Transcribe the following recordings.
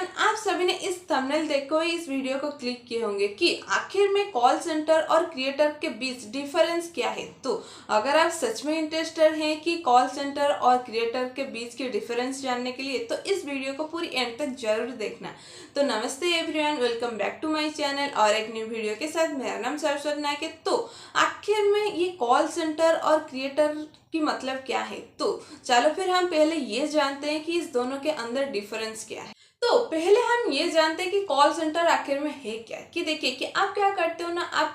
Everyone, आप सभी ने इस थंबनेल देख कर इस वीडियो को क्लिक किए होंगे कि आखिर में कॉल सेंटर और क्रिएटर के बीच डिफरेंस क्या है। तो अगर आप सच में इंटरेस्टेड हैं कि कॉल सेंटर और क्रिएटर के बीच के डिफरेंस जानने के लिए, तो इस वीडियो को पूरी एंड तक जरूर देखना। तो नमस्ते everyone, welcome back to my channel और एक न्यू वीडियो के साथ। मेरा नाम सरस्वती नायक है। तो आखिर में ये कॉल सेंटर और क्रिएटर की मतलब क्या है, तो चलो फिर हम पहले ये जानते हैं कि इस दोनों के अंदर डिफरेंस क्या है। तो पहले हम ये जानते हैं कि कॉल सेंटर आखिर में है क्या। कि देखिए कि आप क्या करते हो ना, आप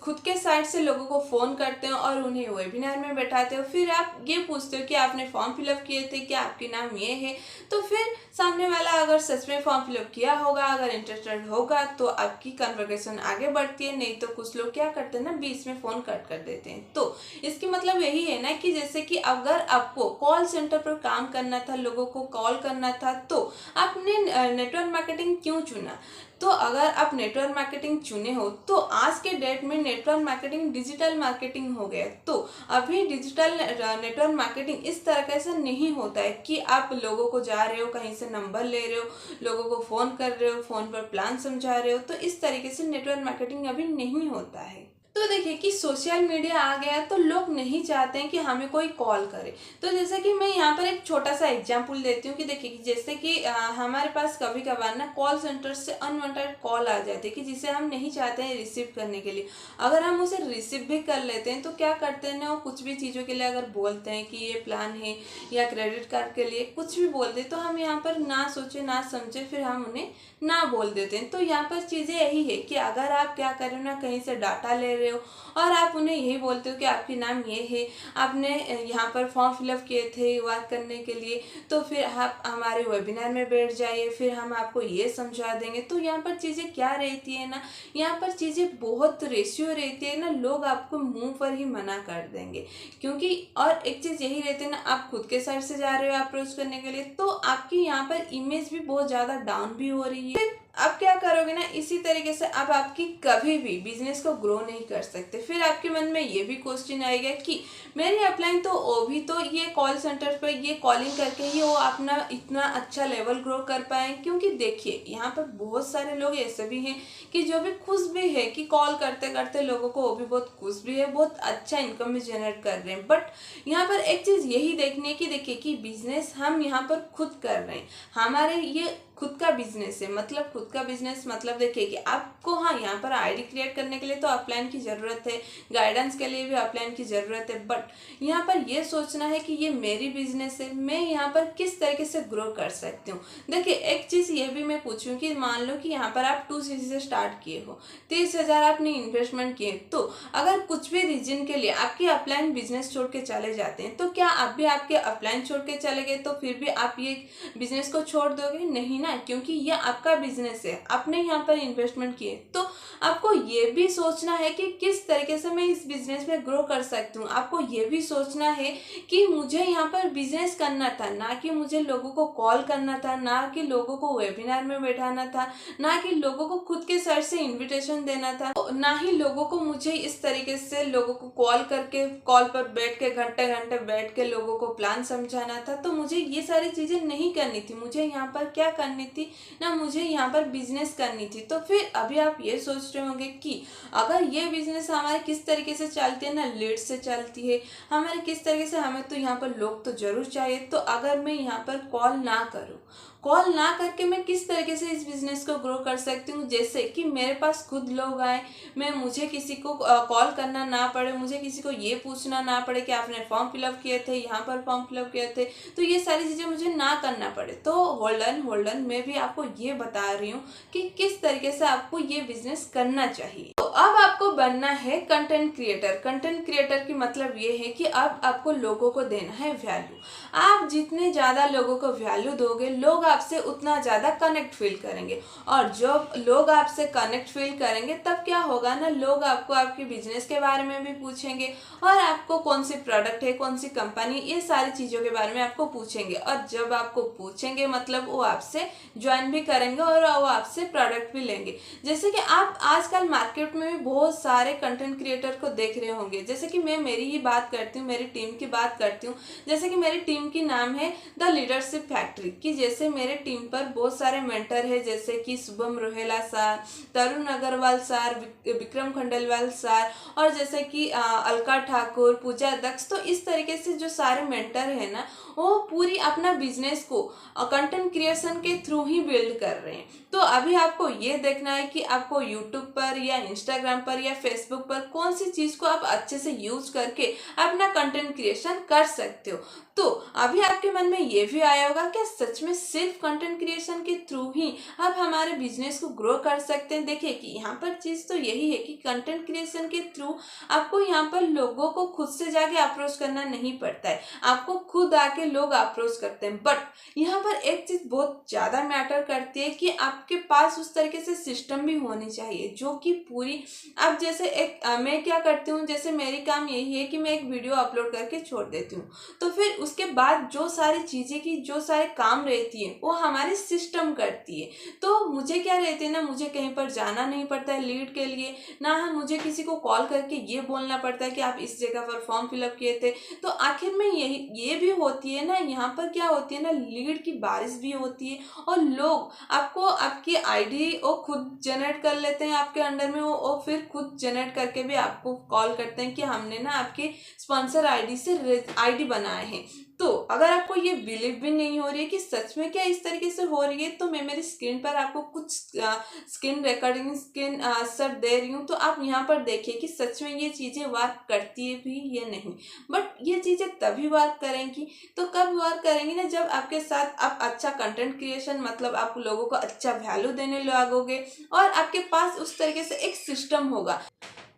खुद के साइड से लोगों को फ़ोन करते हो और उन्हें वेबिनार में बैठाते हो। फिर आप ये पूछते हो कि आपने फॉर्म फिलअप किए थे, क्या आपके नाम ये है। तो फिर सामने वाला अगर सच में फॉर्म फिलअप किया होगा, अगर इंटरेस्टेड होगा, तो आपकी कन्वर्सेशन आगे बढ़ती है। नहीं तो कुछ लोग क्या करते हैं ना, बीच में फ़ोन कट कर देते हैं। तो इसकी मतलब यही है ना कि जैसे कि अगर आपको कॉल सेंटर पर काम करना था, लोगों को कॉल करना था, तो आपने नेटवर्क मार्केटिंग क्यों चुना। तो अगर आप नेटवर्क मार्केटिंग चुने हो, तो आज के डेट में नेटवर्क मार्केटिंग डिजिटल मार्केटिंग हो गया। तो अभी डिजिटल नेटवर्क मार्केटिंग इस तरह से नहीं होता है कि आप लोगों को जा रहे हो, कहीं से नंबर ले रहे हो, लोगों को फ़ोन कर रहे हो, फ़ोन पर प्लान समझा रहे हो। तो इस तरीके से नेटवर्क मार्केटिंग अभी नहीं होता है। तो देखिए कि सोशल मीडिया आ गया तो लोग नहीं चाहते हैं कि हमें कोई कॉल करे। तो जैसे कि मैं यहाँ पर एक छोटा सा एग्जांपल देती हूँ कि देखिए कि जैसे कि हमारे पास कभी कभार ना कॉल सेंटर से अनवांटेड कॉल आ जाती है कि जिसे हम नहीं चाहते हैं रिसीव करने के लिए। अगर हम उसे रिसीव भी कर लेते हैं तो क्या करते हैं ना, वो कुछ भी चीज़ों के लिए अगर बोलते हैं कि ये प्लान है या क्रेडिट कार्ड के लिए कुछ भी बोलते हैं, तो हम यहाँ पर ना सोचे ना समझे फिर हम उन्हें ना बोल देते हैं। तो यहाँ पर चीज़ें यही है कि अगर आप क्या करें ना, कहीं से डाटा ले रहे हो और आप उन्हें यही बोलते हो कि आपके नाम ये है, आपने यहाँ पर फॉर्म फिलअप किए थे बात करने के लिए, तो फिर आप हमारे वेबिनार में बैठ जाइए, फिर हम आपको ये समझा देंगे। तो यहाँ पर चीज़ें क्या रहती है ना, यहाँ पर चीज़ें बहुत रेशियो रहती है ना, लोग आपको मुंह पर ही मना कर देंगे। क्योंकि और एक चीज़ यही रहती है ना, आप खुद के साइड से जा रहे हो अप्रोच करने के लिए, तो आपकी यहाँ पर इमेज भी बहुत ज़्यादा डाउन भी हो रही है। आप क्या करोगे ना, इसी तरीके से आप आपकी कभी भी बिजनेस को ग्रो नहीं कर सकते। फिर आपके मन में ये भी क्वेश्चन आएगा कि मेरी अपलाइन तो वो भी तो ये कॉल सेंटर पर ये कॉलिंग करके ही वो अपना इतना अच्छा लेवल ग्रो कर पाए। क्योंकि देखिए यहाँ पर बहुत सारे लोग ऐसे भी हैं कि जो भी खुश भी है कि कॉल करते करते लोगों को, वो भी बहुत खुश भी है, बहुत अच्छा इनकम भी जनरेट कर रहे हैं। बट यहाँ पर एक चीज़ यही देखनी है कि देखिए कि बिजनेस हम यहाँ पर खुद कर रहे हैं, हमारे ये खुद का बिजनेस है। मतलब खुद का बिजनेस मतलब देखिए कि आपको, हाँ, यहाँ पर आईडी क्रिएट करने के लिए तो अपलाइन की ज़रूरत है, गाइडेंस के लिए भी अपलाइन की ज़रूरत है। बट यहाँ पर ये सोचना है कि ये मेरी बिजनेस है, मैं यहाँ पर किस तरीके से ग्रो कर सकती हूँ। देखिए एक चीज़ ये भी मैं पूछूँ कि मान लो कि यहाँ पर आप 2cc से स्टार्ट किए हो, 30,000 आपने इन्वेस्टमेंट किए, तो अगर कुछ भी रीजन के लिए आपके अपलाइन बिजनेस छोड़ के चले जाते हैं, तो क्या आप भी आपके अपलाइन छोड़ के चले गए तो फिर भी आप ये बिजनेस को छोड़ दोगे? नहीं ना, क्योंकि ये आपका बिजनेस है, आपने यहाँ पर इन्वेस्टमेंट किए। तो आपको ये भी सोचना है कि किस तरीके से मैं इस बिजनेस में ग्रो कर सकती हूँ। आपको ये भी सोचना है कि मुझे यहाँ पर बिजनेस करना था, ना कि मुझे लोगों को कॉल करना था, ना कि लोगों को वेबिनार में बैठाना था, ना कि लोगों को खुद के साइड से इन्विटेशन देना था, ना ही लोगों को मुझे इस तरीके से लोगों को कॉल करके, कॉल पर बैठ के घंटे घंटे बैठ के लोगों को प्लान समझाना था। तो मुझे ये सारी चीज़ें नहीं करनी थी। मुझे यहाँ पर क्या करनी थी ना, मुझे यहाँ पर बिजनेस करनी थी। तो फिर अभी आप ये सोच रहे होंगे कि अगर ये बिजनेस हमारे किस तरीके से चलती है ना, लीड से चलती है हमारे, किस तरीके से, हमें तो यहाँ पर लोग तो जरूर चाहिए। तो अगर मैं यहाँ पर कॉल ना करूँ, कॉल ना करके मैं किस तरीके से इस बिजनेस को ग्रो कर सकती हूँ। जैसे कि मेरे पास खुद लोग आए, मुझे किसी को कॉल करना ना पड़े, मुझे किसी को ये पूछना ना पड़े कि आपने फॉर्म फिलअप किए थे, यहाँ पर फॉर्म फिलअप किए थे, तो ये सारी चीज़ें मुझे ना करना पड़े। तो होल्ड ऑन, मैं भी आपको ये बता रही हूँ कि किस तरीके से आपको ये बिजनेस करना चाहिए। तो अब आपको बनना है कंटेंट क्रिएटर। कंटेंट क्रिएटर की मतलब ये है कि अब आपको लोगों को देना है वैल्यू। आप जितने ज़्यादा लोगों को वैल्यू दोगे, लोग आपसे उतना ज़्यादा कनेक्ट फील करेंगे, और जब लोग आपसे कनेक्ट फील करेंगे तब क्या होगा ना, लोग आपको आपके बिजनेस के बारे में भी पूछेंगे, और आपको कौन सी प्रोडक्ट है, कौन सी कंपनी, ये सारी चीज़ों के बारे में आपको पूछेंगे। और जब आपको पूछेंगे मतलब वो आपसे ज्वाइन भी करेंगे और वो आपसे प्रोडक्ट भी लेंगे। जैसे कि आप आजकल मार्केट में भी बहुत सारे कंटेंट क्रिएटर को देख रहे होंगे। जैसे कि मैं मेरी ही बात करती हूँ, मेरी टीम की बात करती हूँ। जैसे कि मेरी टीम की नाम है द लीडरशिप फैक्ट्री। कि जैसे मेरे टीम पर बहुत सारे मेंटर हैं, जैसे कि शुभम रोहेला सर, तरुण अग्रवाल सर, विक्रम खंडेलवाल सर, और जैसे कि अलका ठाकुर, पूजा दक्ष। तो इस तरीके से जो सारे मेंटर हैं ना, वो पूरी अपना बिजनेस को कंटेंट क्रिएशन के थ्रू ही बिल्ड कर रहे हैं। तो अभी आपको ये देखना है कि आपको यूट्यूब पर या इंस्टाग्राम पर या फेसबुक पर कौन सी चीज़ को आप अच्छे से यूज करके अपना कंटेंट क्रिएशन कर सकते हो। तो अभी आपके मन में ये भी आया होगा कि सच में सिर्फ कंटेंट क्रिएशन के थ्रू ही आप हमारे बिजनेस को ग्रो कर सकते हैं। देखिए कि यहाँ पर चीज़ तो यही है कि कंटेंट क्रिएशन के थ्रू आपको यहाँ पर लोगों को खुद से जाके अप्रोच करना नहीं पड़ता है, आपको खुद आके लोग अप्रोच करते हैं। बट यहाँ पर एक चीज़ बहुत ज़्यादा मैटर करती है कि आपके पास उस तरीके से सिस्टम भी होनी चाहिए जो कि पूरी, आप जैसे मैं क्या करती हूँ, जैसे मेरी काम यही है कि मैं एक वीडियो अपलोड करके छोड़ देती हूँ, तो फिर उसके बाद जो सारी चीज़ें की जो सारे काम रहती है वो हमारी सिस्टम करती है। तो मुझे क्या रहती है ना, मुझे कहीं पर जाना नहीं पड़ता है लीड के लिए, ना मुझे किसी को कॉल करके ये बोलना पड़ता है कि आप इस जगह पर फॉर्म फिलअप किए थे। तो आखिर में ये भी होती है ना, यहाँ पर क्या होती है ना, लीड की बारिश भी होती है और लोग आपको आपकी आईडी वो खुद जनरेट कर लेते हैं आपके अंडर में, वो फिर खुद जनरेट करके भी आपको कॉल करते हैं कि हमने ना आपके स्पॉन्सर आईडी से आईडी बनाए हैं। तो अगर आपको ये बिलीव भी नहीं हो रही है कि सच में क्या इस तरीके से हो रही है, तो मैं मेरी स्क्रीन पर आपको कुछ स्क्रीन रिकॉर्डिंग स्क्रीन शॉट दे रही हूँ। तो आप यहाँ पर देखिए कि सच में ये चीज़ें वर्क करती है भी या नहीं। बट ये चीज़ें तभी वर्क करेंगी, तो कब वर्क करेंगी ना, जब आपके साथ आप अच्छा कंटेंट क्रिएशन, मतलब आप लोगों को अच्छा वैल्यू देने लगोगे और आपके पास उस तरीके से एक सिस्टम होगा।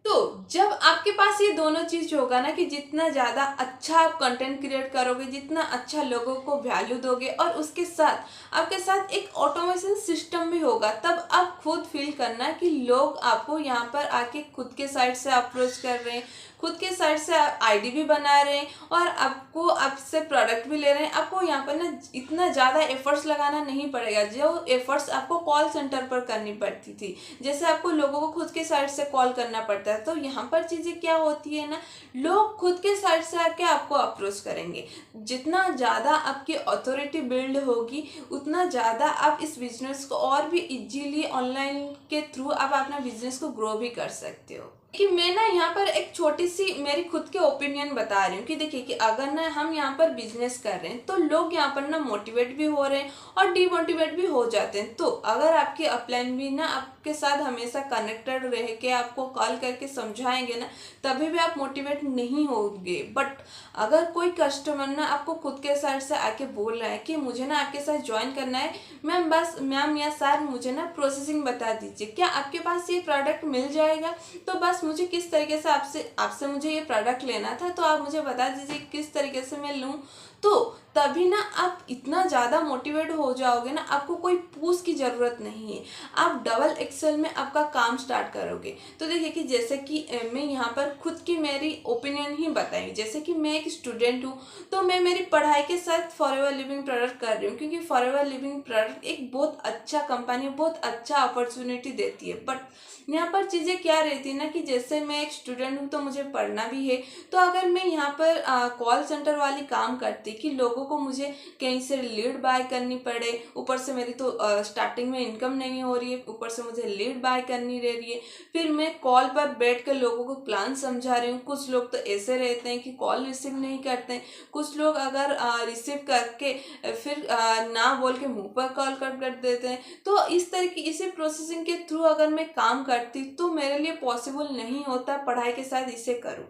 तो जब आपके पास ये दोनों चीज होगा ना, कि जितना ज्यादा अच्छा आप कंटेंट क्रिएट करोगे, जितना अच्छा लोगों को वैल्यू दोगे, और उसके साथ आपके साथ एक ऑटोमेशन सिस्टम भी होगा, तब आप खुद फील करना कि लोग आपको यहाँ पर आके खुद के साइड से अप्रोच कर रहे हैं, खुद के साइड से आईडी भी बना रहे हैं और आपको आपसे प्रोडक्ट भी ले रहे हैं। आपको यहाँ पर ना इतना ज़्यादा एफर्ट्स लगाना नहीं पड़ेगा जो एफर्ट्स आपको कॉल सेंटर पर करनी पड़ती थी, जैसे आपको लोगों को खुद के साइड से कॉल करना पड़ता है। तो यहाँ पर चीज़ें क्या होती है ना, लोग खुद के साइड से आके आपको अप्रोच करेंगे। जितना ज़्यादा आपकी अथॉरिटी बिल्ड होगी, उतना ज़्यादा आप इस बिजनेस को और भी इजीली ऑनलाइन के थ्रू आप अपना बिजनेस को ग्रो भी कर सकते हो। कि मैं ना यहाँ पर एक छोटी सी मेरी खुद के ओपिनियन बता रही हूँ कि देखिए कि अगर ना हम यहाँ पर बिजनेस कर रहे हैं, तो लोग यहाँ पर ना मोटिवेट भी हो रहे हैं और डिमोटिवेट भी हो जाते हैं। तो अगर आपके अपलाइन भी ना आपके साथ हमेशा कनेक्टेड रह के आपको कॉल करके समझाएंगे ना, तभी भी आप मोटिवेट नहीं होंगे। बट अगर कोई कस्टमर ना आपको खुद के साइड से आके बोल रहा है कि मुझे ना आपके साथ ज्वाइन करना है, मैम या सर मुझे ना प्रोसेसिंग बता दीजिए, क्या आपके पास ये प्रोडक्ट मिल जाएगा, तो बस मुझे किस तरीके से आपसे मुझे ये प्रोडक्ट लेना था, तो आप मुझे बता दीजिए किस तरीके से मैं लूँ। तो तभी ना आप इतना ज़्यादा मोटिवेट हो जाओगे ना, आपको कोई पूछ की ज़रूरत नहीं है, आप डबल एक्सेल में आपका काम स्टार्ट करोगे। तो देखिए कि जैसे कि मैं यहाँ पर खुद की मेरी ओपिनियन ही बताई, जैसे कि मैं एक स्टूडेंट हूँ, तो मैं मेरी पढ़ाई के साथ फॉरएवर लिविंग प्रोडक्ट कर रही हूँ, क्योंकि फॉरएवर लिविंग प्रोडक्ट एक बहुत अच्छा कंपनी, बहुत अच्छा अपॉर्चुनिटी देती है। बट यहाँ पर चीज़ें क्या रहती है ना, कि जैसे मैं एक स्टूडेंट हूँ तो मुझे पढ़ना भी है, तो अगर मैं यहाँ पर कॉल सेंटर वाली काम करती कि लोगों को मुझे कहीं से लीड बाय करनी पड़े, ऊपर से मेरी तो स्टार्टिंग में इनकम नहीं हो रही है, ऊपर से मुझे लीड बाय करनी रह रही है, फिर मैं कॉल पर बैठ कर लोगों को प्लान समझा रही हूँ। कुछ लोग तो ऐसे रहते हैं कि कॉल रिसीव नहीं करते हैं, कुछ लोग अगर रिसीव करके फिर ना बोल के मुँह पर कॉल कर देते हैं। तो इस तरह की इसी प्रोसेसिंग के थ्रू अगर मैं काम करती तो मेरे लिए पॉसिबल नहीं होता पढ़ाई के साथ इसे करूं।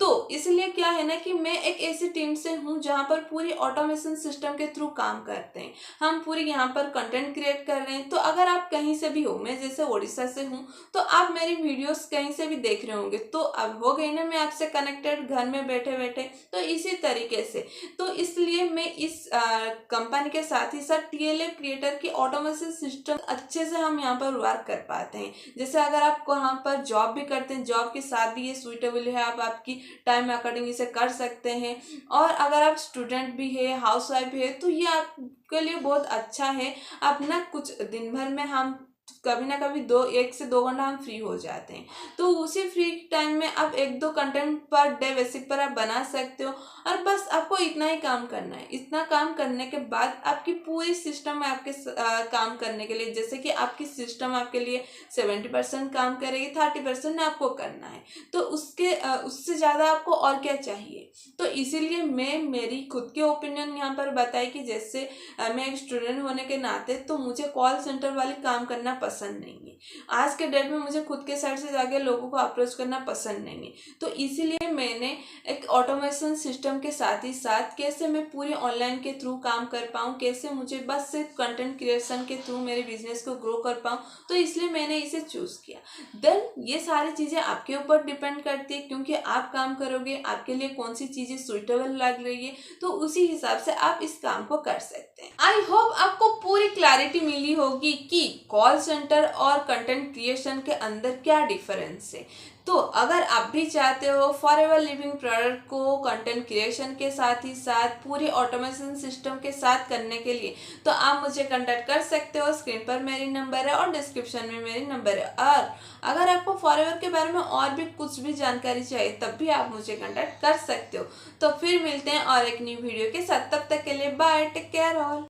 तो इसलिए क्या है ना, कि मैं एक ऐसी टीम से हूं जहां पर पूरी ऑटोमेशन सिस्टम के थ्रू काम करते हैं, हम पूरी यहां पर कंटेंट क्रिएट कर रहे हैं। तो अगर आप कहीं से भी हो, मैं जैसे उड़ीसा से हूं, तो आप मेरी वीडियोस कहीं से भी देख रहे होंगे, तो अब हो गई ना मैं आपसे कनेक्टेड घर में बैठे बैठे। तो इसी तरीके से, तो इसलिए मैं इस कंपनी के साथ ही साथ टीएलए क्रिएटर की ऑटोमेशन सिस्टम अच्छे से हम यहाँ पर वर्क कर पाते हैं। जैसे अगर आप वहाँ पर जॉब भी करते हैं, जॉब के साथ भी ये सुइटेबल है, आप आपकी टाइम अकॉर्डिंग इसे कर सकते हैं। और अगर आप स्टूडेंट भी है, हाउस वाइफ भी है, तो ये आपके लिए बहुत अच्छा है। आप ना कुछ दिन भर में हम कभी ना कभी 1 से 2 घंटा हम फ्री हो जाते हैं, तो उसी फ्री टाइम में आप 1-2 कंटेंट पर डे बेसिक पर आप बना सकते हो। और बस आपको इतना ही काम करना है। इतना काम करने के बाद आपकी पूरी सिस्टम आपके काम करने के लिए, जैसे कि आपकी सिस्टम आपके लिए 70% काम करेगी, 30% आपको करना है। तो उससे ज़्यादा आपको और क्या चाहिए। तो इसीलिए मैं मेरी खुद के ओपिनियन यहाँ पर बताई कि जैसे मैं एक स्टूडेंट होने के नाते तो मुझे कॉल सेंटर वाले काम करना पसंद नहीं है। आज के डेट में मुझे खुद के साइड से जाके लोगों को अप्रोच करना पसंद नहीं है। तो इसीलिए मैंने एक ऑटोमेशन सिस्टम के साथ ही साथ कैसे मैं पूरी ऑनलाइन के थ्रू काम कर पाऊँ, कैसे मुझे बस सिर्फ कंटेंट क्रिएशन के थ्रू मेरे बिजनेस को ग्रो कर पाऊँ, तो इसलिए मैंने इसे चूज़ किया। देन ये सारी चीज़ें आपके ऊपर डिपेंड करती है, क्योंकि आप काम करोगे, आपके लिए कौन सी चीज़ें सुइटेबल लग रही है, तो उसी हिसाब से आप इस काम को कर सकते हैं। आई होप आपको पूरी क्लैरिटी मिली होगी कि कॉल सेंटर और कंटेंट क्रिएशन के अंदर क्या डिफरेंस है। तो अगर आप भी चाहते हो फॉरएवर लिविंग प्रोडक्ट को कंटेंट क्रिएशन के साथ ही साथ पूरी ऑटोमेशन सिस्टम के साथ करने के लिए, तो आप मुझे कांटेक्ट कर सकते हो। स्क्रीन पर मेरी नंबर है और डिस्क्रिप्शन में मेरी नंबर है। और अगर आपको फॉरएवर के बारे में और भी कुछ भी जानकारी चाहिए, तब भी आप मुझे कांटेक्ट कर सकते हो। तो फिर मिलते हैं और एक न्यू वीडियो के साथ। तब तक के लिए बाय, टेक केयर ऑल।